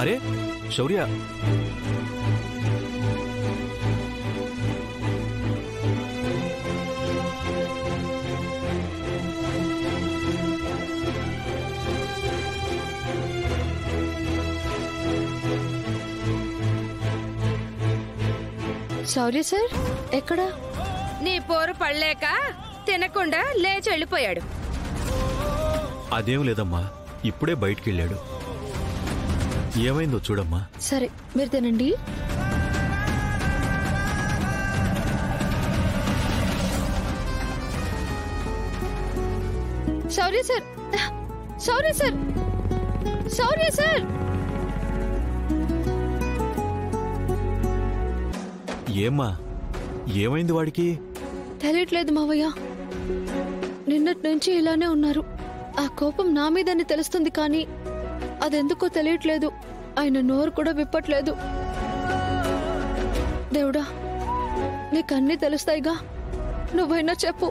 అరే శౌర్య, శౌర్య సార్ ఎక్కడా? నీ పోరు పడలేక తినకుండా లేచి వెళ్ళిపోయాడు. అదేం లేదమ్మా, ఇప్పుడే బయటికెళ్ళాడు. ఏమైందో చూడమ్మా. సరే మీరు తినండి. శౌర్య సార్, శౌర్య సార్, శౌర్య సార్. ఏమ్మా, ఏమైంది వాడికి? తెలియట్లేదు మావయ్య, నిన్నటి నుంచి ఇలానే ఉన్నారు. ఆ కోపం నా మీదని తెలుస్తుంది కానీ అదెందుకో తెలియట్లేదు. ఆయన నోరు కూడా విప్పట్లేదు. దేవుడా, నీకన్నీ తెలుస్తాయిగా, నువ్వైనా చెప్పు.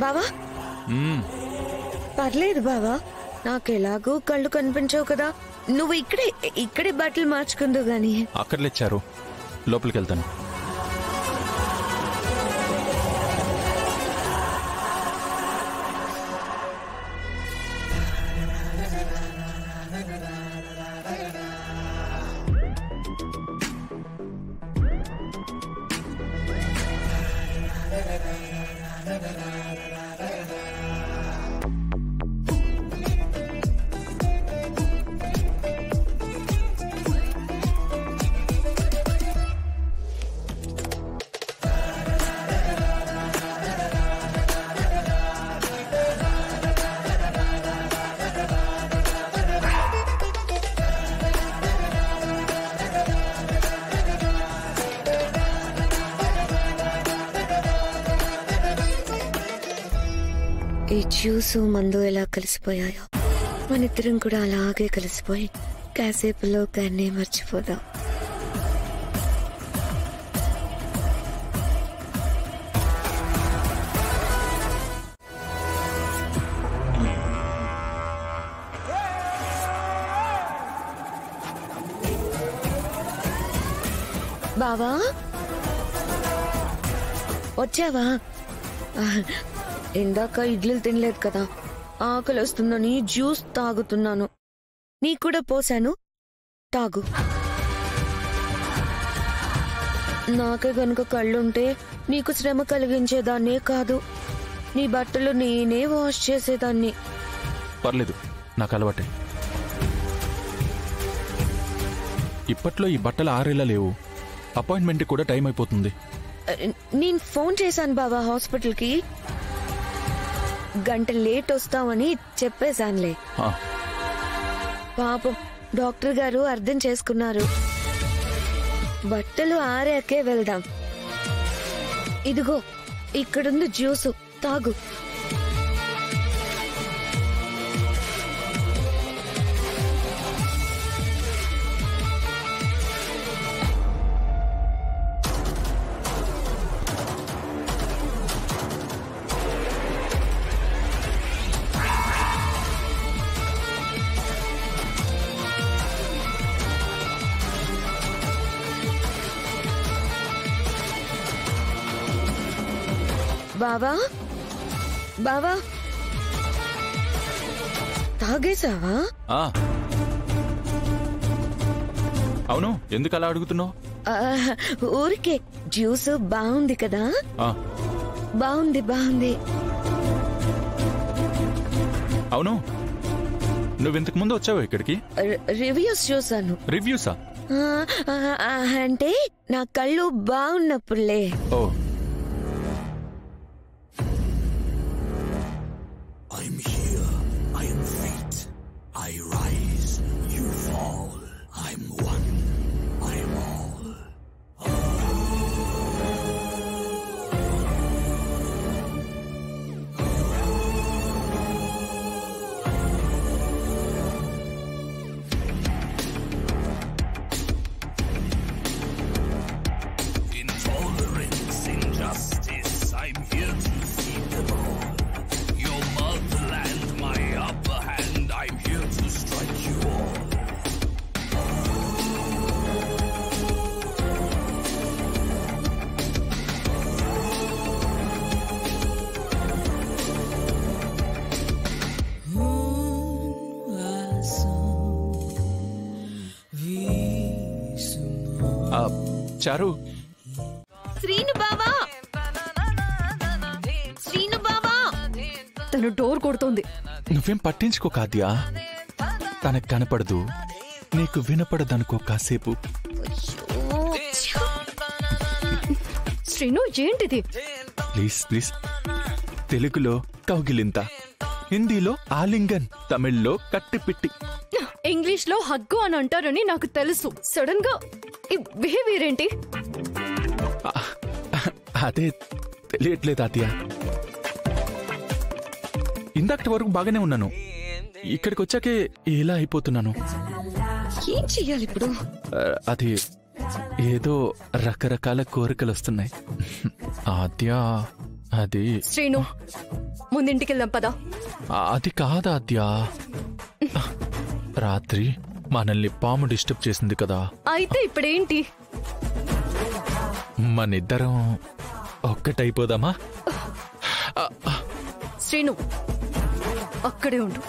బావా, పర్లేదు బావా, నాకెలాగూ కళ్ళు కనిపించవు కదా. నువ్వు ఇక్కడే బట్టలు మార్చుకుందు గాని. అక్కర్లేచ్చారు, లోపలికి వెళ్తాను. ఈ జ్యూసు మందు ఎలా కలిసిపోయాయో, మనిద్దరం కూడా అలాగే కలిసిపోయి కాసేపులో దాన్ని మర్చిపోదాం. బావా, వచ్చావా? ఇందాక ఇడ్లీలు తినలేదు కదా, ఆకలి వస్తుందని జ్యూస్ తాగుతున్నాను. నీకు కూడా పోసాను, తాగు. నాకే గనుక కళ్ళుంటే నీకు శ్రమ కలిగించేదాన్నే కాదు, నీ బట్టలు నేనే వాష్ చేసేదాన్ని. పర్లేదు, నాకు అలవాటే. ఇప్పట్లో ఈ బట్టలు ఆరేలా లేవు, అపాయింట్మెంట్ కూడా టైం అయిపోతుంది. నేను ఫోన్ చేశాను బావా హాస్పిటల్కి, గంట లేట్ వస్తామని చెప్పేశానులే. పాపం డాక్టర్ గారు అర్థం చేసుకున్నారు. బట్టలు ఆరాకే వెళ్దాం. ఇదిగో ఇక్కడుంది జ్యూసు, తాగు. బావా, బావా, తాగేశావా? అవును, ఎందుకు అలా అడుగుతున్నావు? ఊరికే జ్యూస్ బాగుంది కదా. బాగుంది బాగుంది. అవును, నువ్వింతకు ముందు వచ్చావు ఇక్కడికి? రివ్యూస్ చూసాను. రివ్యూసా? అంటే నా కళ్ళు బాగున్నప్పుడులే. ఓ, I'm here, I am fate. I rise, you fall. I'm one, I am all. చారు శ్రీను బావా, శ్రీను బావా. తను డోర్ కొడుతోంది. నువ్వేం పట్టించుకోక ఆద్య, తనకు కనపడదు, నీకు వినపడదనుకో కాసేపు. శ్రీను ఏంటిది? Please please. తెలుగులో కౌగిలింత, హిందీలో ఆలింగన్, తమిళ్లో కట్టిపిట్టి. ఇంగ్లీష్ లో హగ్గు అని అంటారని నాకు తెలుసు. సడన్ గా ఈ బిహేవియర్ ఏంటి? అదే తెలియట్లేదు ఆద్య. ఇందాకటి వరకు బాగానే ఉన్నాను, ఇక్కడికి వచ్చాకే ఇలా అయిపోతున్నాను. ఏం చెయ్యాలి ఇప్పుడు? అది ఏదో రకరకాల కోరికలు వస్తున్నాయి ఆద్య. అది శ్రీను, ముందింటికి వెళ్దాం పదా. అది కాదు ఆద్య, రాత్రి మనల్ని పాము డిస్టర్బ్ చేసింది కదా. అయితే ఇప్పుడేంటి? మనిద్దరం ఒక్కటైపోదామా? శ్రీను, అక్కడే ఉండు.